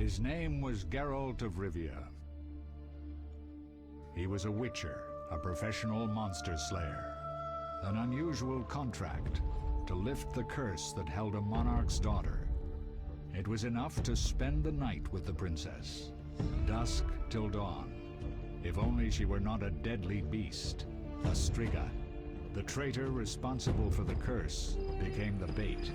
His name was Geralt of Rivia. He was a witcher, a professional monster slayer. An unusual contract to lift the curse that held a monarch's daughter. It was enough to spend the night with the princess, dusk till dawn. If only she were not a deadly beast, a striga. The traitor responsible for the curse became the bait.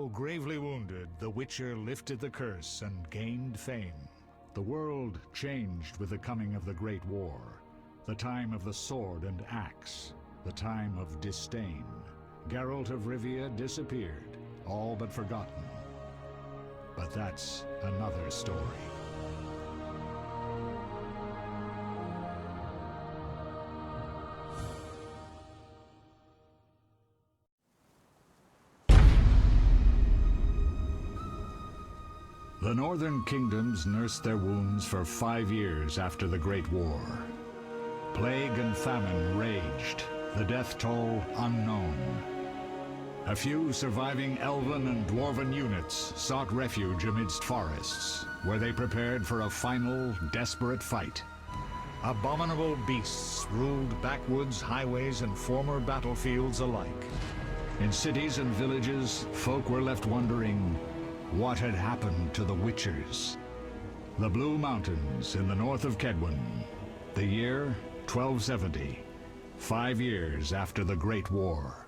Though gravely wounded, the Witcher lifted the curse and gained fame. The world changed with the coming of the Great War, the time of the sword and axe, the time of disdain. Geralt of Rivia disappeared, all but forgotten. But that's another story. The northern kingdoms nursed their wounds for 5 years after the Great War. Plague and famine raged, the death toll unknown. A few surviving elven and dwarven units sought refuge amidst forests, where they prepared for a final, desperate fight. Abominable beasts ruled backwoods, highways, and former battlefields alike. In cities and villages, folk were left wondering, what had happened to the Witchers? The Blue Mountains in the north of Kedwen. The year 1270, 5 years after the Great War.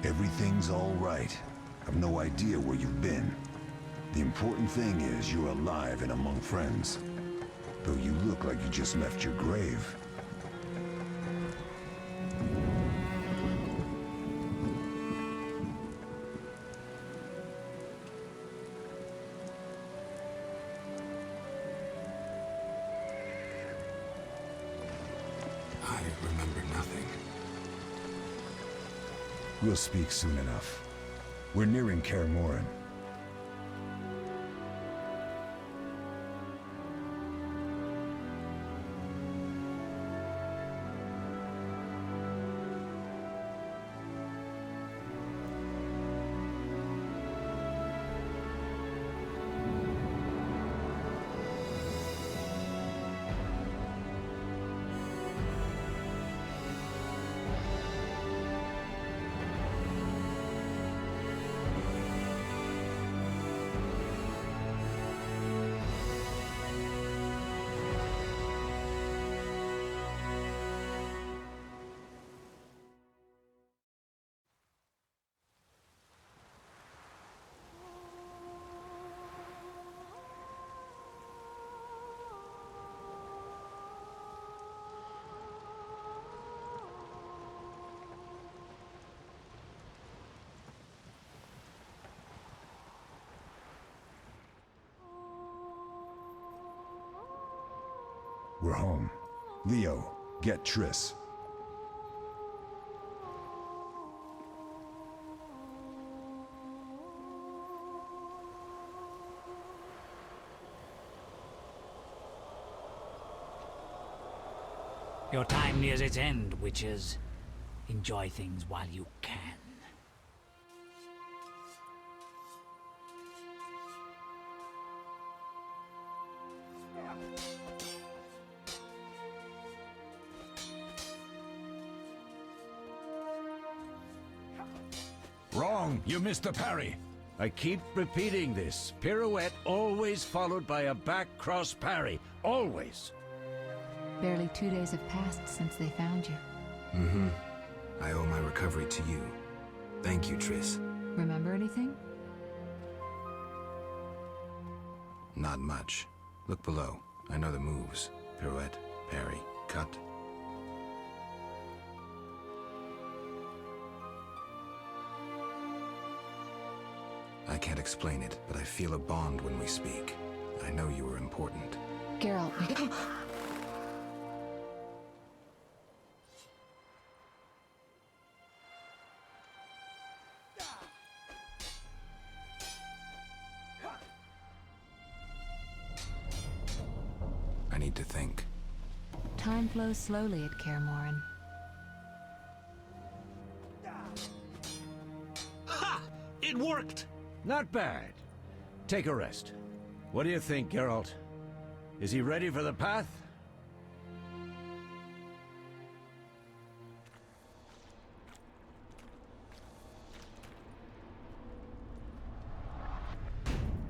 Everything's all right. I've no idea where you've been. The important thing is you're alive and among friends. Though you look like you just left your grave. I remember nothing. We'll speak soon enough. We're nearing Kaer Morhen. We're home. Leo, get Triss. Your time nears its end, witches. Enjoy things while you can. Wrong! You missed the parry! I keep repeating this. Pirouette always followed by a back cross parry. Always! Barely 2 days have passed since they found you. Mm-hmm. I owe my recovery to you. Thank you, Triss. Remember anything? Not much. Look below. I know the moves. Pirouette, Parry. Cut. I can't explain it, but I feel a bond when we speak. I know you are important. Geralt. I need to think. Time flows slowly at Kaer Morhen. Ha! It worked! Not bad. Take a rest. What do you think, Geralt? Is he ready for the path?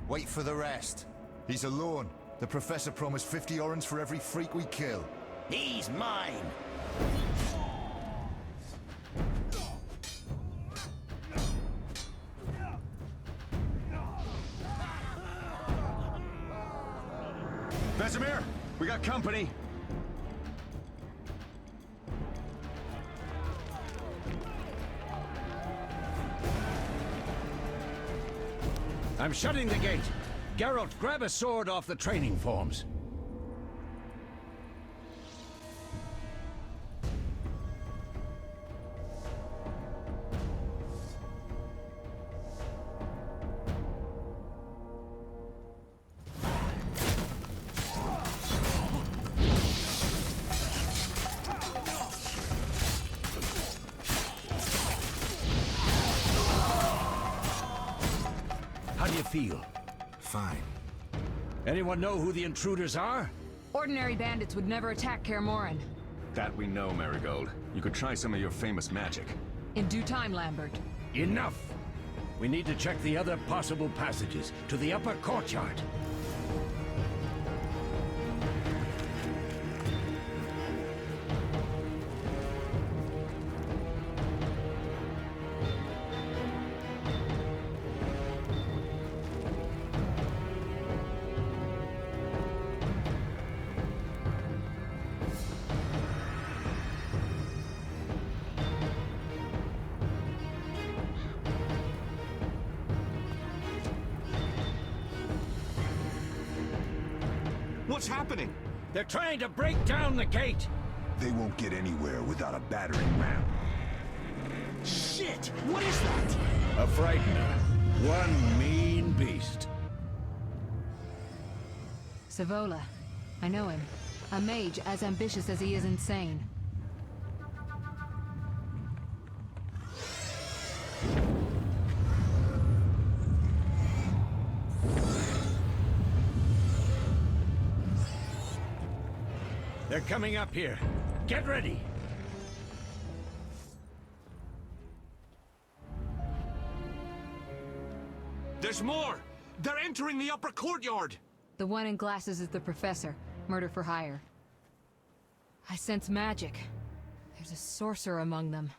Wait for the rest. He's alone. The Professor promised 50 orens for every freak we kill. He's mine! Vesemir, we got company. I'm shutting the gate. Geralt, grab a sword off the training forms. How do you feel? Fine. Anyone know who the intruders are? Ordinary bandits would never attack Kaer Morhen. That we know, Marigold. You could try some of your famous magic. In due time, Lambert. Enough! We need to check the other possible passages to the upper courtyard. What's happening? They're trying to break down the gate! They won't get anywhere without a battering ram. Shit! What is that? A frightener. One mean beast. Savola. I know him. A mage as ambitious as he is insane. They're coming up here. Get ready! There's more! They're entering the upper courtyard! The one in glasses is the Professor. Murder for hire. I sense magic. There's a sorcerer among them.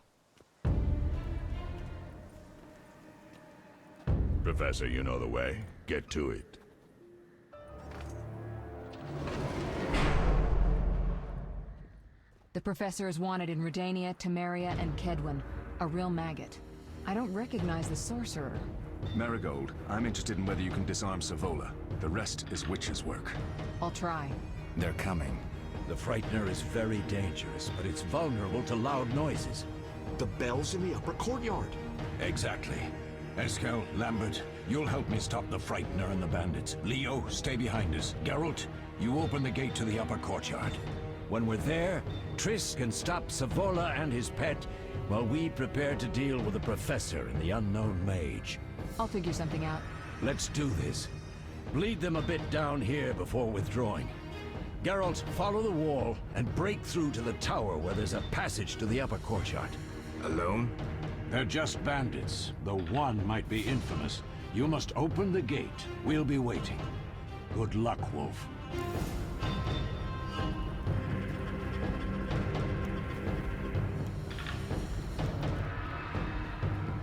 Professor, you know the way. Get to it. The Professor is wanted in Redania, Temeria, and Kedwen. A real maggot. I don't recognize the sorcerer. Marigold, I'm interested in whether you can disarm Savola. The rest is witch's work. I'll try. They're coming. The frightener is very dangerous, but it's vulnerable to loud noises. The bell's in the upper courtyard. Exactly. Eskel, Lambert, you'll help me stop the frightener and the bandits. Leo, stay behind us. Geralt, you open the gate to the upper courtyard. When we're there, Triss can stop Savola and his pet, while we prepare to deal with the Professor and the unknown mage. I'll figure something out. Let's do this. Bleed them a bit down here before withdrawing. Geralt, follow the wall and break through to the tower where there's a passage to the upper courtyard. Alone? They're just bandits, though one might be infamous. You must open the gate. We'll be waiting. Good luck, Wolf.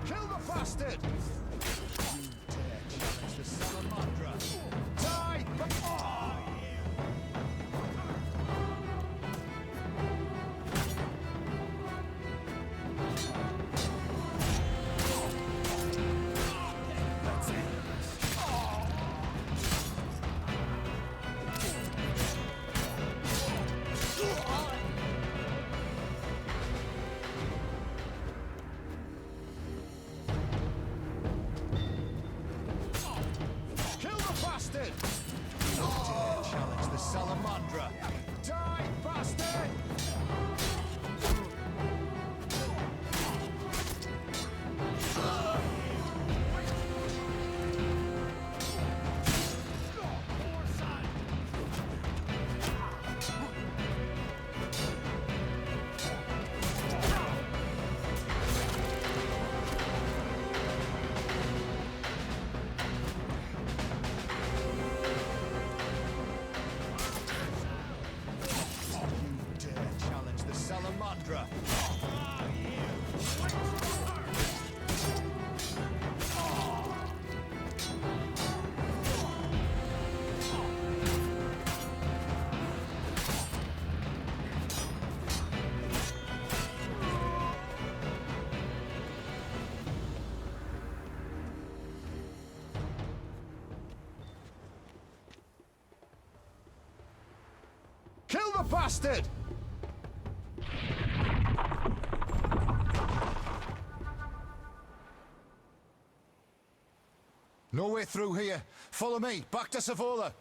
Kill the bastard! Die! bastard! No way through here. Follow me, back to Savola.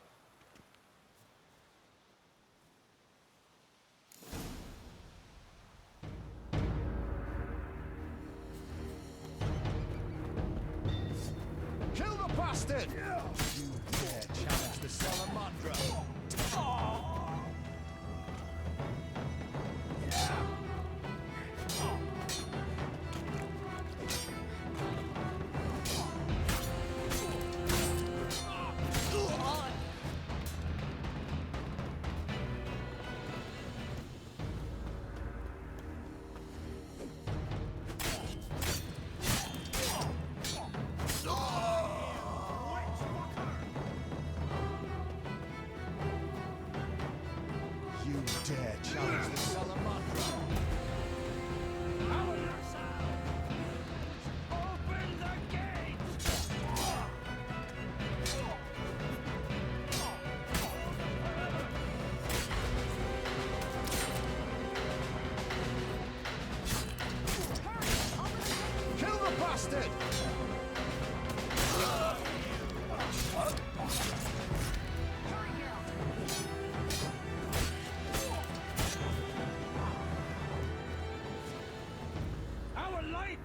Kill the bastard! You dare challenge the Salamandra! Dare challenge the Salamandra? Open the gates! Kill the bastard!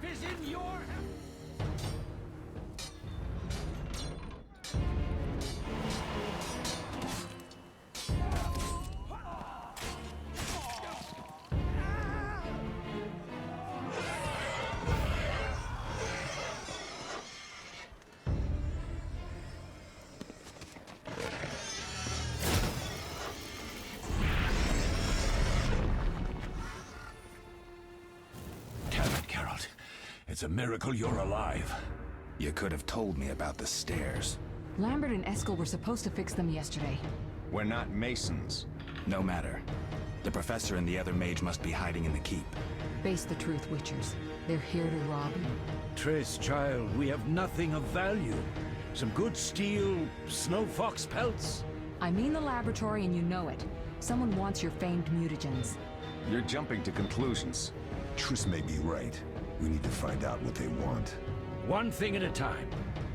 Is in your It's a miracle you're alive. You could have told me about the stairs. Lambert and Eskel were supposed to fix them yesterday. We're not masons. No matter. The professor and the other mage must be hiding in the keep. Face the truth, Witchers. They're here to rob you. Triss, child, we have nothing of value. Some good steel, snow fox pelts. I mean the laboratory and you know it. Someone wants your famed mutagens. You're jumping to conclusions. Triss may be right. We need to find out what they want. One thing at a time.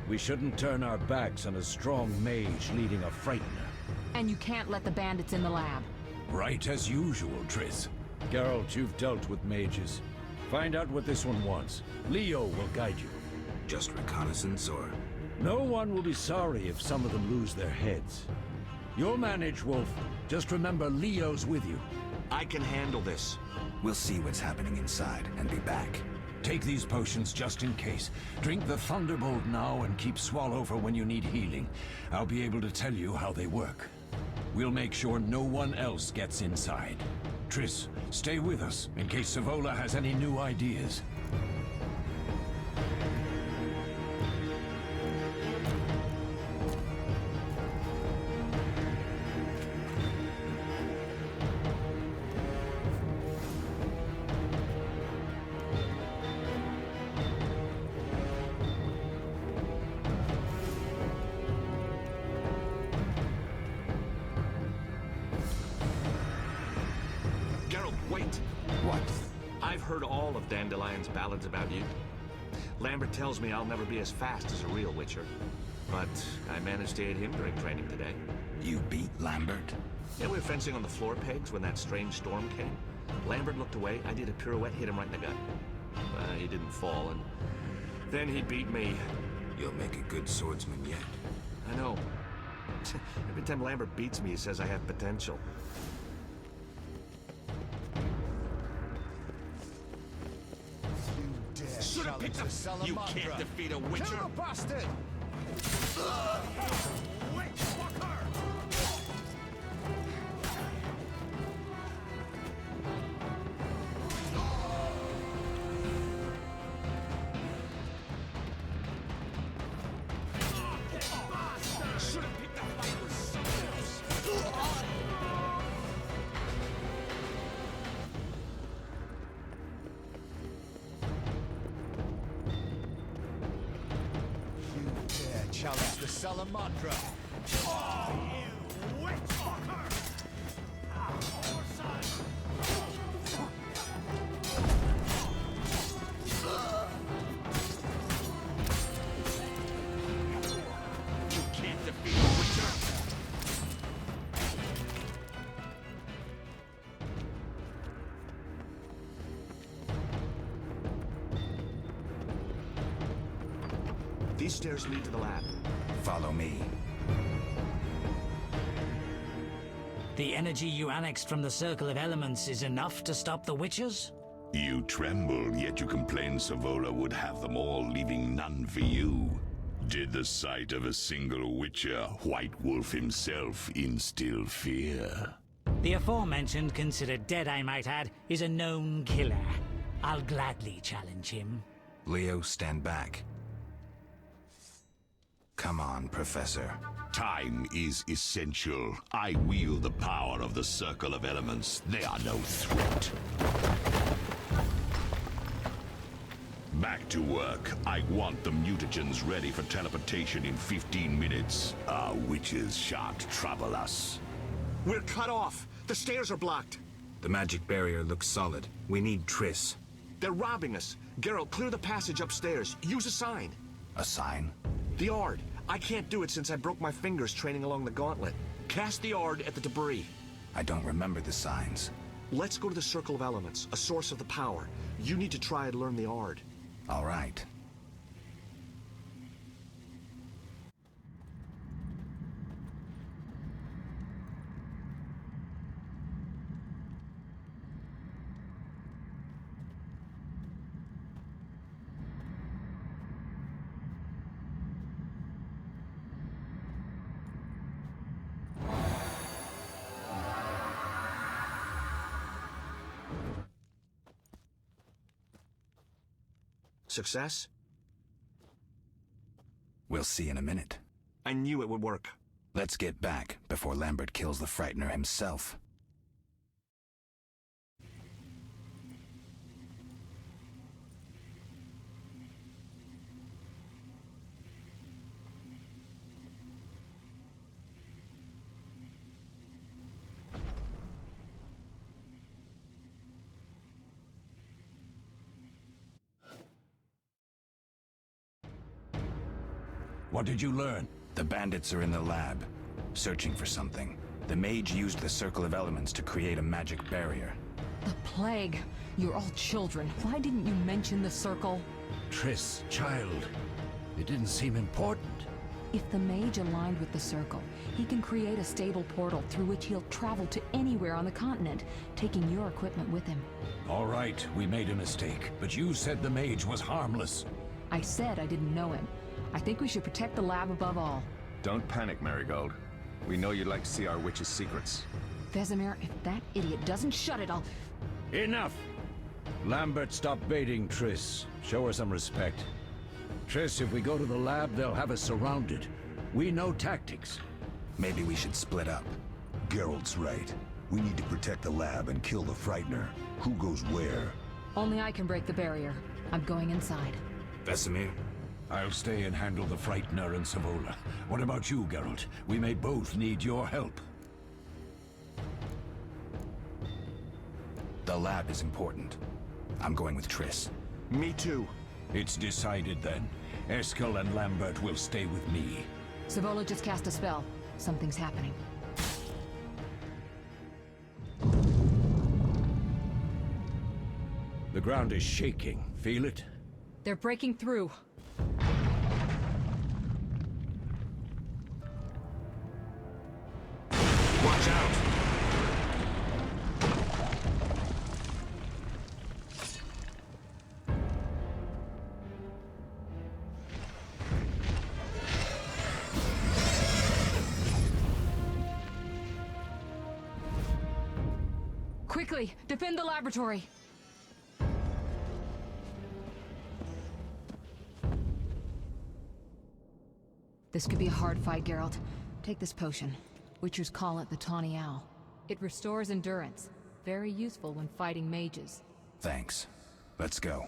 We shouldn't turn our backs on a strong mage leading a frightener. And you can't let the bandits in the lab. Right as usual, Triss. Geralt, you've dealt with mages. Find out what this one wants. Leo will guide you. Just reconnaissance, or...? No one will be sorry if some of them lose their heads. You'll manage, Wolf. Just remember Leo's with you. I can handle this. We'll see what's happening inside and be back. Take these potions just in case. Drink the Thunderbolt now and keep Swallow for when you need healing. I'll be able to tell you how they work. We'll make sure no one else gets inside. Triss, stay with us in case Savola has any new ideas. Dandelion's ballads about you. Lambert tells me I'll never be as fast as a real Witcher. But I managed to aid him during training today. You beat Lambert? Yeah, we were fencing on the floor pegs when that strange storm came. Lambert looked away, I did a pirouette, hit him right in the gut. He didn't fall, and then he beat me. You'll make a good swordsman yet. I know. Every time Lambert beats me, he says I have potential. Should have picked up. You can't defeat a Witcher. Kill the bastard! Should have picked up fight with someone else. Challenge the Salamandra. Oh, you witch fucker! These stairs lead to the lab. Follow me. The energy you annexed from the Circle of Elements is enough to stop the Witchers? You tremble, yet you complain Savola would have them all, leaving none for you. Did the sight of a single Witcher, White Wolf himself, instill fear? The aforementioned, considered dead I might add, is a known killer. I'll gladly challenge him. Leo, stand back. Come on, Professor. Time is essential. I wield the power of the Circle of Elements. They are no threat. Back to work. I want the mutagens ready for teleportation in 15 minutes. Our witches shan't trouble us. We're cut off. The stairs are blocked. The magic barrier looks solid. We need Triss. They're robbing us. Geralt, clear the passage upstairs. Use a sign. A sign? The Ard. I can't do it since I broke my fingers training along the gauntlet. Cast the Ard at the debris. I don't remember the signs. Let's go to the Circle of Elements, a source of the power. You need to try and learn the Ard. All right. Success? We'll see in a minute. I knew it would work. Let's get back before Lambert kills the Frightener himself. What did you learn? The bandits are in the lab, searching for something. The mage used the Circle of Elements to create a magic barrier. The plague. You're all children. Why didn't you mention the Circle? Triss, child. It didn't seem important. If the mage aligned with the Circle, he can create a stable portal through which he'll travel to anywhere on the continent, taking your equipment with him. All right, we made a mistake, but you said the mage was harmless. I said I didn't know him. I think we should protect the lab above all. Don't panic, Marigold. We know you'd like to see our witch's secrets. Vesemir, if that idiot doesn't shut it, I'll... Enough! Lambert, stop baiting Triss. Show her some respect. Triss, if we go to the lab, they'll have us surrounded. We know tactics. Maybe we should split up. Geralt's right. We need to protect the lab and kill the Frightener. Who goes where? Only I can break the barrier. I'm going inside. Vesemir? I'll stay and handle the Frightener and Savola. What about you, Geralt? We may both need your help. The lab is important. I'm going with Triss. Me too. It's decided then. Eskel and Lambert will stay with me. Savola just cast a spell. Something's happening. The ground is shaking. Feel it? They're breaking through. Watch out! Quickly, defend the laboratory! This could be a hard fight, Geralt. Take this potion. Witchers call it the Tawny Owl. It restores endurance. Very useful when fighting mages. Thanks. Let's go.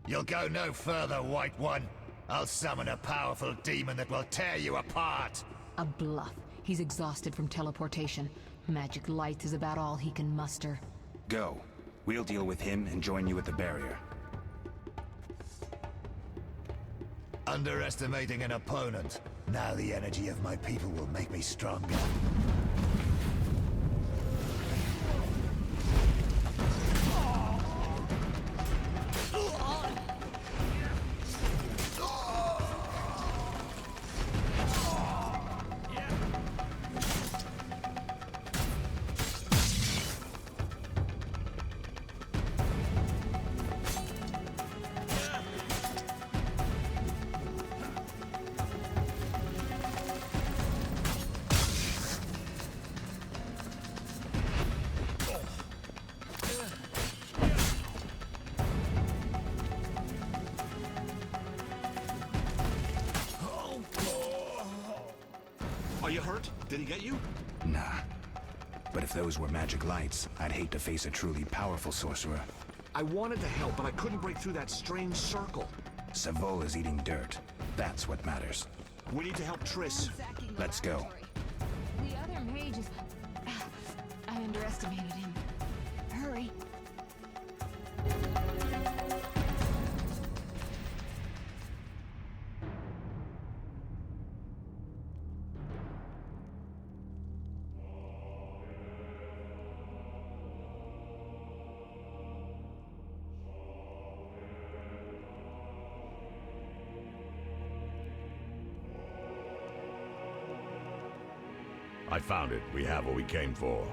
You'll go no further, White One. I'll summon a powerful demon that will tear you apart. A bluff. He's exhausted from teleportation. Magic light is about all he can muster. Go. We'll deal with him and join you at the barrier. Underestimating an opponent. Now the energy of my people will make me stronger. hurt? Did he get you? Nah. But if those were magic lights, I'd hate to face a truly powerful sorcerer. I wanted to help, but I couldn't break through that strange circle. Savola's eating dirt. That's what matters. We need to help Triss. Let's go. The other mage is... I underestimated him. Hurry. I found it. We have what we came for.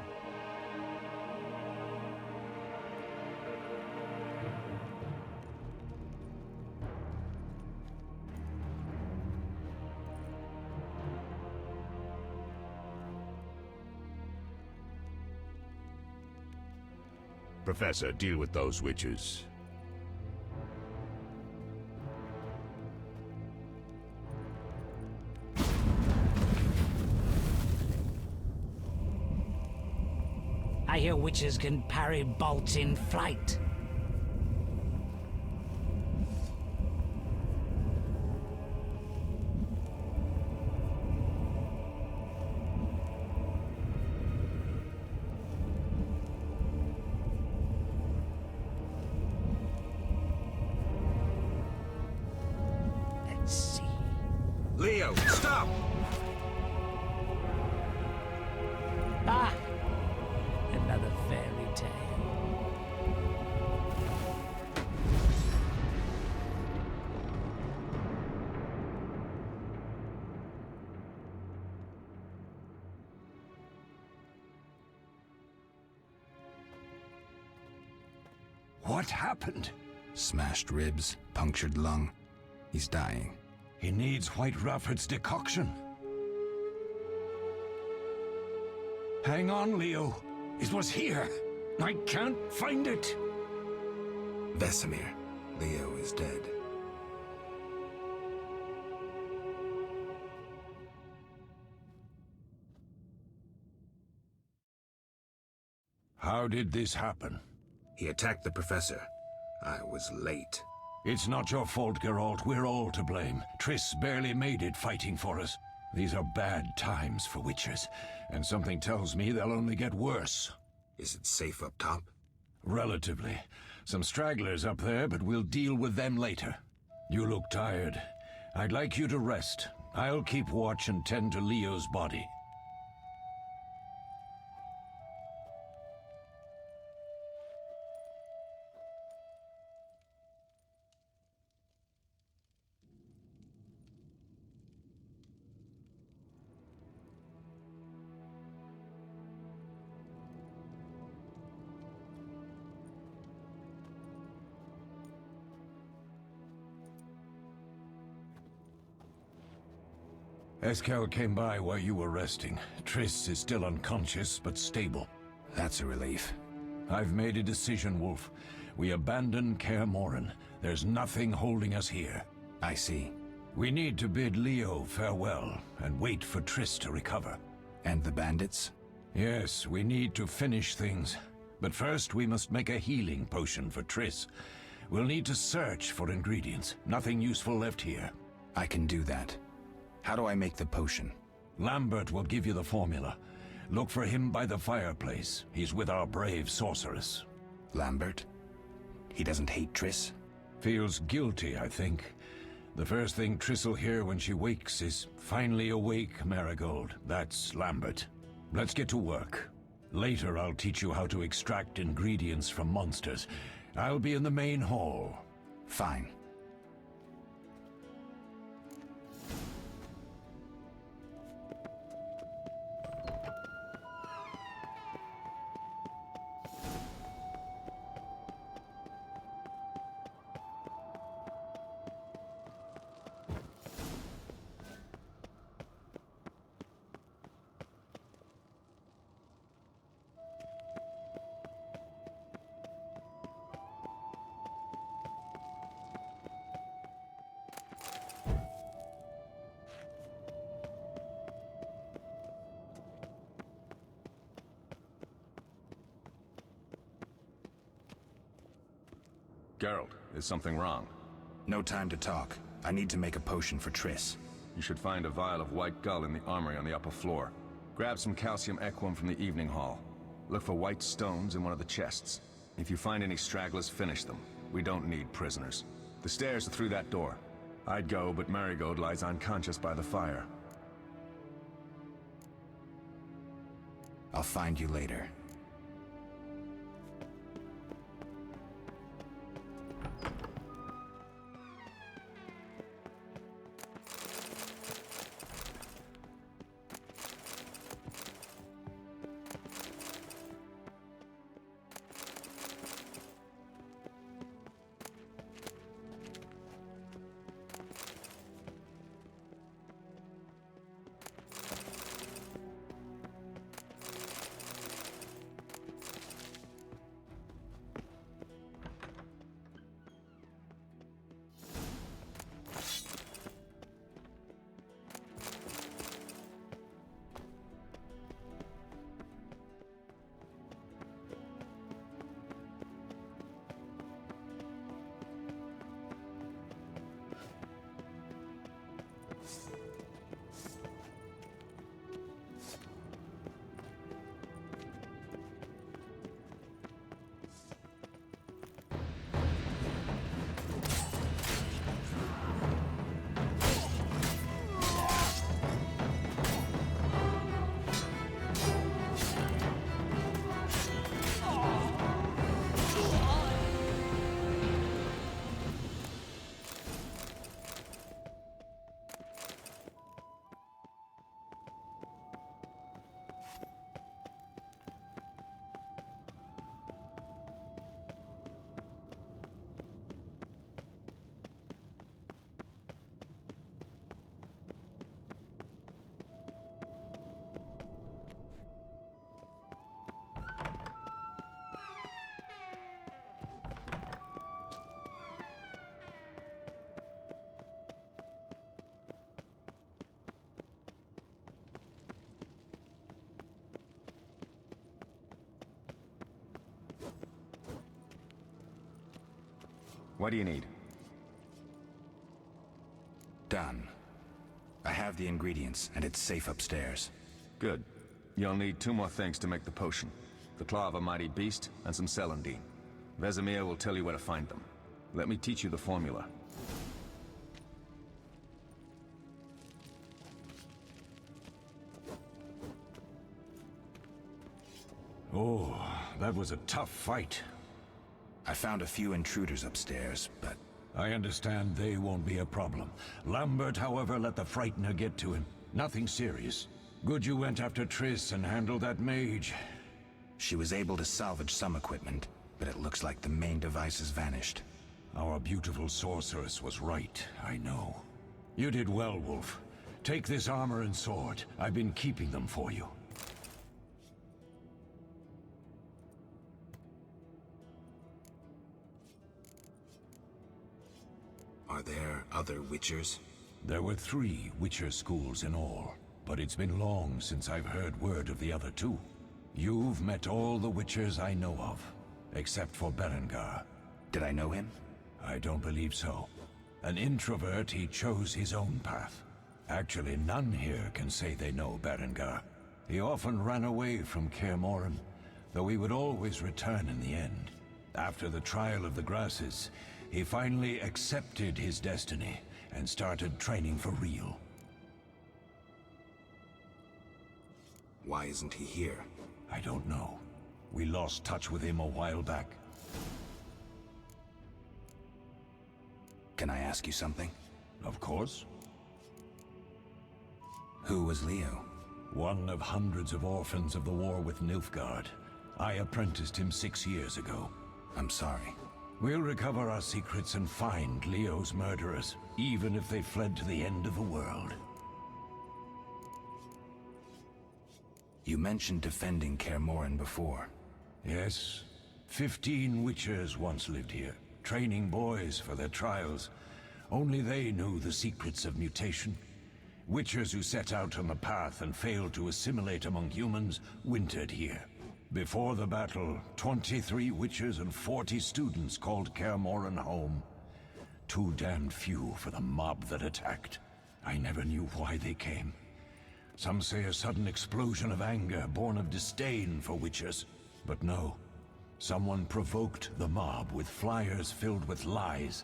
Professor, deal with those witches. I hear witches can parry bolts in flight. Let's see. Leo, stop! Ah! Another fairy tale. What happened? Smashed ribs, punctured lung. He's dying. He needs White Rafford's decoction. Hang on, Leo. It was here. I can't find it. Vesemir. Leo is dead. How did this happen? He attacked the professor. I was late. It's not your fault, Geralt. We're all to blame. Triss barely made it fighting for us. These are bad times for witchers, and something tells me they'll only get worse. Is it safe up top? Relatively. Some stragglers up there, but we'll deal with them later. You look tired. I'd like you to rest. I'll keep watch and tend to Leo's body. Eskel came by while you were resting. Triss is still unconscious, but stable. That's a relief. I've made a decision, Wolf. We abandon Kaer Morhen. There's nothing holding us here. I see. We need to bid Leo farewell and wait for Triss to recover. And the bandits? Yes, we need to finish things. But first we must make a healing potion for Triss. We'll need to search for ingredients. Nothing useful left here. I can do that. How do I make the potion? Lambert will give you the formula. Look for him by the fireplace. He's with our brave sorceress. Lambert? He doesn't hate Triss? Feels guilty, I think. The first thing Triss will hear when she wakes is, "Finally awake, Marigold." That's Lambert. Let's get to work. Later I'll teach you how to extract ingredients from monsters. I'll be in the main hall. Fine. Geralt, is something wrong? No time to talk. I need to make a potion for Triss. You should find a vial of white gull in the armory on the upper floor. Grab some calcium equum from the evening hall. Look for white stones in one of the chests. If you find any stragglers, finish them. We don't need prisoners. The stairs are through that door. I'd go, but Marigold lies unconscious by the fire. I'll find you later. What do you need? Done. I have the ingredients, and it's safe upstairs. Good. You'll need 2 more things to make the potion. The claw of a mighty beast, and some celandine. Vesemir will tell you where to find them. Let me teach you the formula. Oh, that was a tough fight. I found a few intruders upstairs, but... I understand they won't be a problem. Lambert, however, let the Frightener get to him. Nothing serious. Good you went after Triss and handled that mage. She was able to salvage some equipment, but it looks like the main device has vanished. Our beautiful sorceress was right, I know. You did well, Wolf. Take this armor and sword. I've been keeping them for you. Are there other Witchers? There were 3 Witcher schools in all, but it's been long since I've heard word of the other 2. You've met all the Witchers I know of, except for Berengar. Did I know him? I don't believe so. An introvert, he chose his own path. Actually, none here can say they know Berengar. He often ran away from Kaer Morhen, though he would always return in the end. After the trial of the grasses, he finally accepted his destiny and started training for real. Why isn't he here? I don't know. We lost touch with him a while back. Can I ask you something? Of course. Who was Leo? One of hundreds of orphans of the war with Nilfgaard. I apprenticed him 6 years ago. I'm sorry. We'll recover our secrets and find Leo's murderers, even if they fled to the end of the world. You mentioned defending Kaer Morhen before. Yes. 15 Witchers once lived here, training boys for their trials. Only they knew the secrets of mutation. Witchers who set out on the path and failed to assimilate among humans wintered here. Before the battle, 23 witches and 40 students called Kaer Morhen home. Too damned few for the mob that attacked. I never knew why they came. Some say a sudden explosion of anger born of disdain for witches. But no. Someone provoked the mob with flyers filled with lies.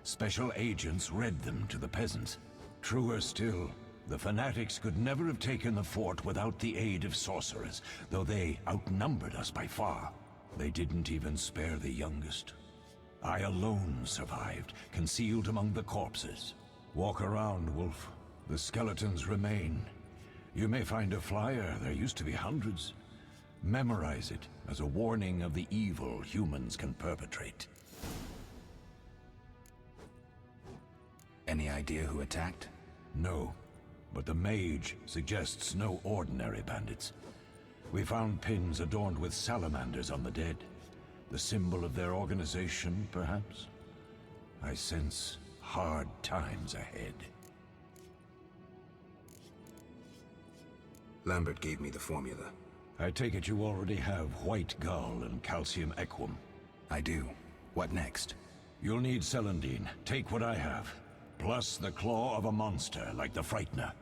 Special agents read them to the peasants. Truer still, the fanatics could never have taken the fort without the aid of sorcerers, though they outnumbered us by far. They didn't even spare the youngest. I alone survived, concealed among the corpses. Walk around, Wolf. The skeletons remain. You may find a flyer, there used to be hundreds. Memorize it as a warning of the evil humans can perpetrate. Any idea who attacked? No, but the mage suggests no ordinary bandits. We found pins adorned with salamanders on the dead. The symbol of their organization, perhaps? I sense hard times ahead. Lambert gave me the formula. I take it you already have white gull and calcium equum. I do. What next? You'll need celandine. Take what I have. Plus the claw of a monster, like the Frightener.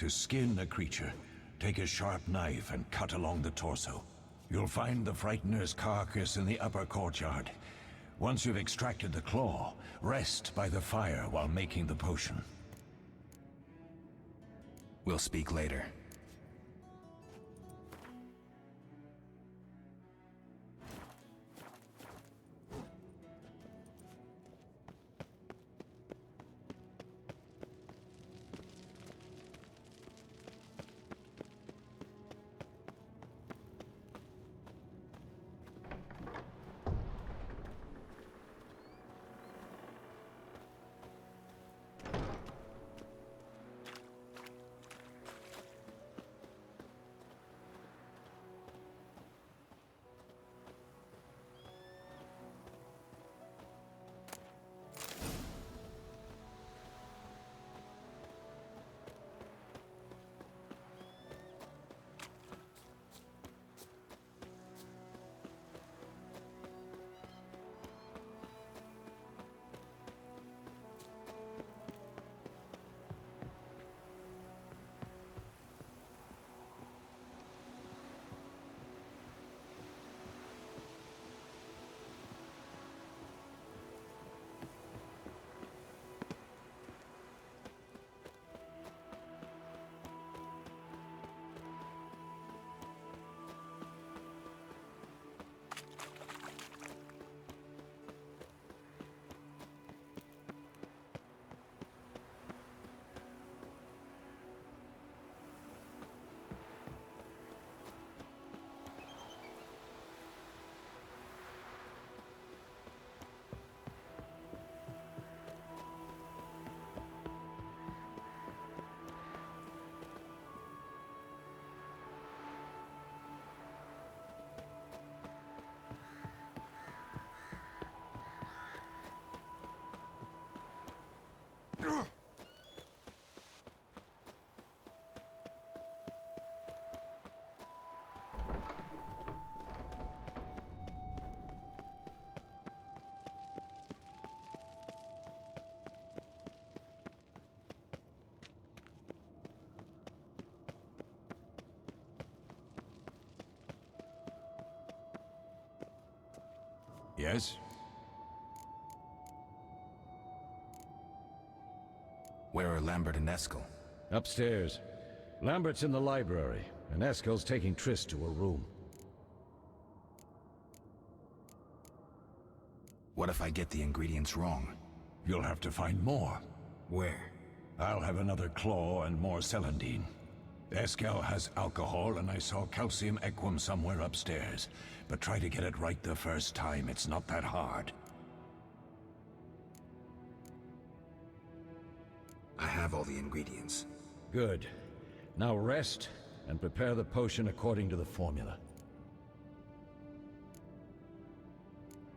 To skin a creature, take a sharp knife and cut along the torso. You'll find the Frightener's carcass in the upper courtyard. Once you've extracted the claw, rest by the fire while making the potion. We'll speak later. Yes? Where are Lambert and Eskel? Upstairs. Lambert's in the library, and Eskel's taking Triss to her room. What if I get the ingredients wrong? You'll have to find more. Where? I'll have another claw and more celandine. Eskel has alcohol, and I saw calcium equum somewhere upstairs. But try to get it right the first time, it's not that hard. I have all the ingredients. Good. Now rest, and prepare the potion according to the formula.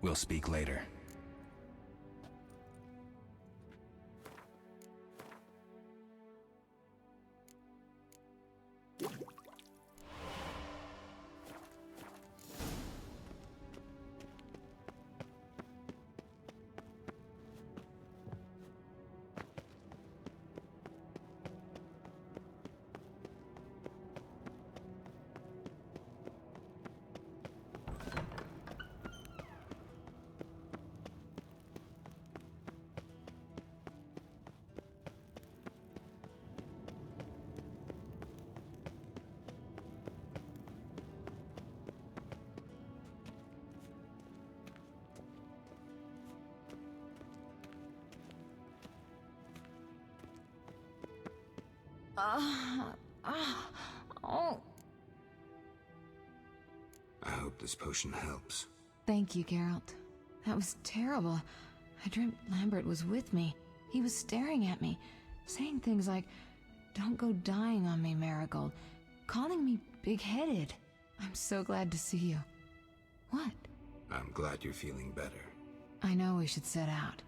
We'll speak later. Oh. I hope this potion helps. Thank you, Geralt. That was terrible. I dreamt Lambert was with me. He was staring at me, saying things like, "Don't go dying on me, Marigold," calling me big-headed. I'm so glad to see you. What? I'm glad you're feeling better. I know we should set out,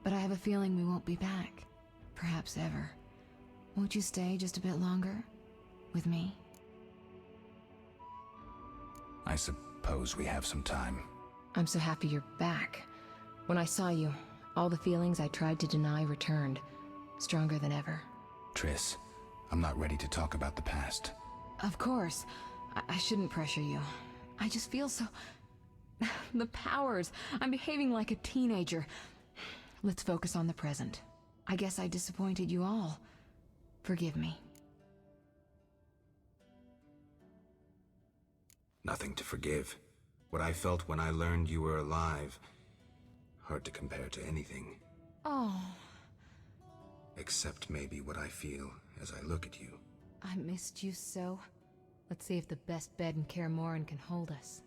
but I have a feeling we won't be back. Perhaps ever. Won't you stay just a bit longer? With me? I suppose we have some time. I'm so happy you're back. When I saw you, all the feelings I tried to deny returned, stronger than ever. Triss, I'm not ready to talk about the past. Of course. I shouldn't pressure you. I just feel so... the powers. I'm behaving like a teenager. Let's focus on the present. I guess I disappointed you all. Forgive me. Nothing to forgive. What I felt when I learned you were alive, hard to compare to anything. Oh. Except maybe what I feel as I look at you. I missed you so. Let's see if the best bed in Kaer Morhen can hold us.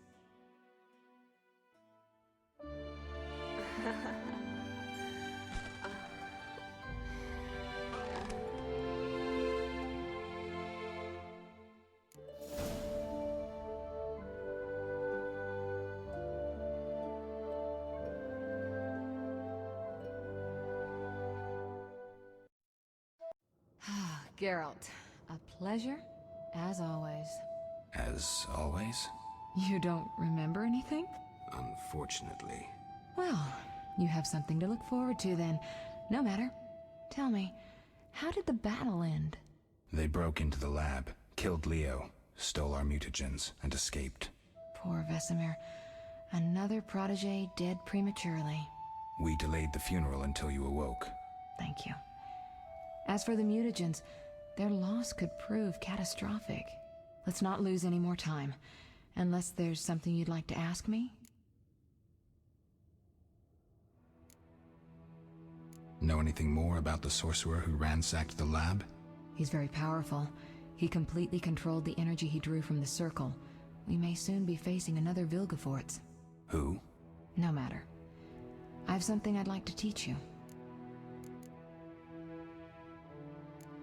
Geralt, a pleasure, as always. As always? You don't remember anything? Unfortunately. Well, you have something to look forward to then. No matter. Tell me, how did the battle end? They broke into the lab, killed Leo, stole our mutagens, and escaped. Poor Vesemir. Another protege dead prematurely. We delayed the funeral until you awoke. Thank you. As for the mutagens, their loss could prove catastrophic. Let's not lose any more time. Unless there's something you'd like to ask me? Know anything more about the sorcerer who ransacked the lab? He's very powerful. He completely controlled the energy he drew from the circle. We may soon be facing another Vilgefortz. Who? No matter. I have something I'd like to teach you.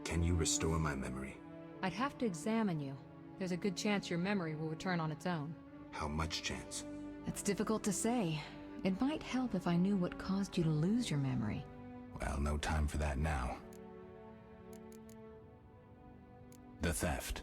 Can you restore my memory? I'd have to examine you. There's a good chance your memory will return on its own. How much chance? It's difficult to say. It might help if I knew what caused you to lose your memory. Well, no time for that now. The theft.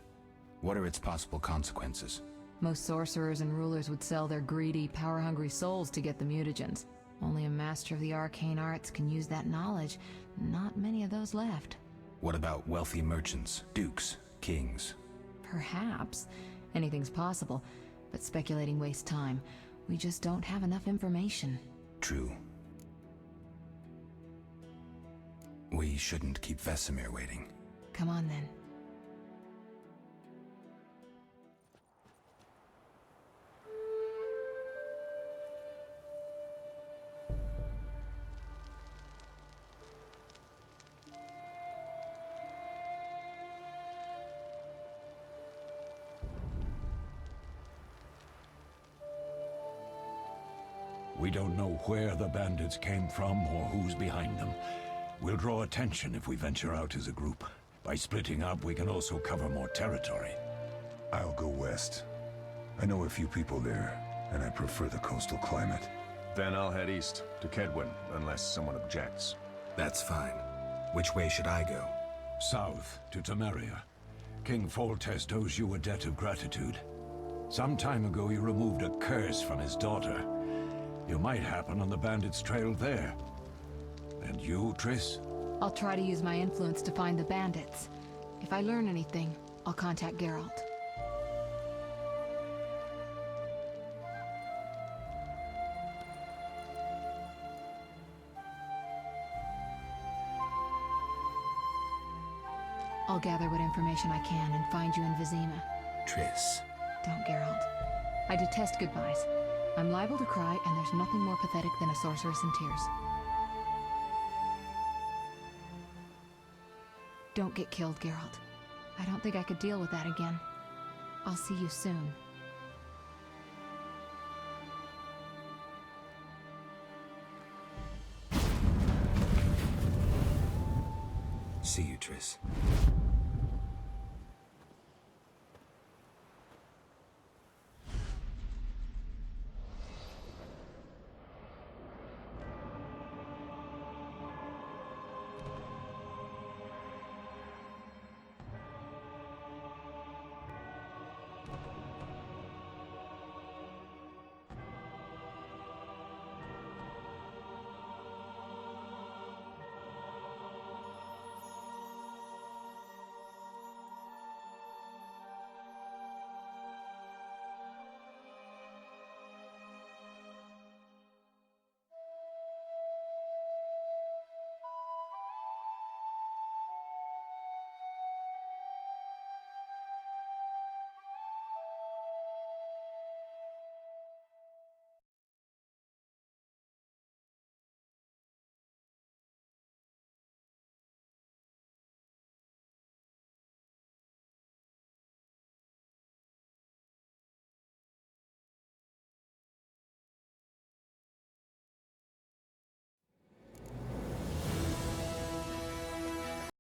What are its possible consequences? Most sorcerers and rulers would sell their greedy, power-hungry souls to get the mutagens. Only a master of the arcane arts can use that knowledge. Not many of those left. What about wealthy merchants, dukes, kings? Perhaps. Anything's possible, but speculating wastes time. We just don't have enough information. True. We shouldn't keep Vesemir waiting. Come on then. We don't know where the bandits came from or who's behind them. We'll draw attention if we venture out as a group. By splitting up, we can also cover more territory. I'll go west. I know a few people there, and I prefer the coastal climate. Then I'll head east, to Kedwin, unless someone objects. That's fine. Which way should I go? South, to Temeria. King Foltest owes you a debt of gratitude. Some time ago you removed a curse from his daughter. You might happen on the bandits' trail there. And you, Triss? I'll try to use my influence to find the bandits. If I learn anything, I'll contact Geralt. I'll gather what information I can and find you in Vizima. Triss. Don't, Geralt. I detest goodbyes. I'm liable to cry, and there's nothing more pathetic than a sorceress in tears. Don't get killed, Geralt. I don't think I could deal with that again. I'll see you soon.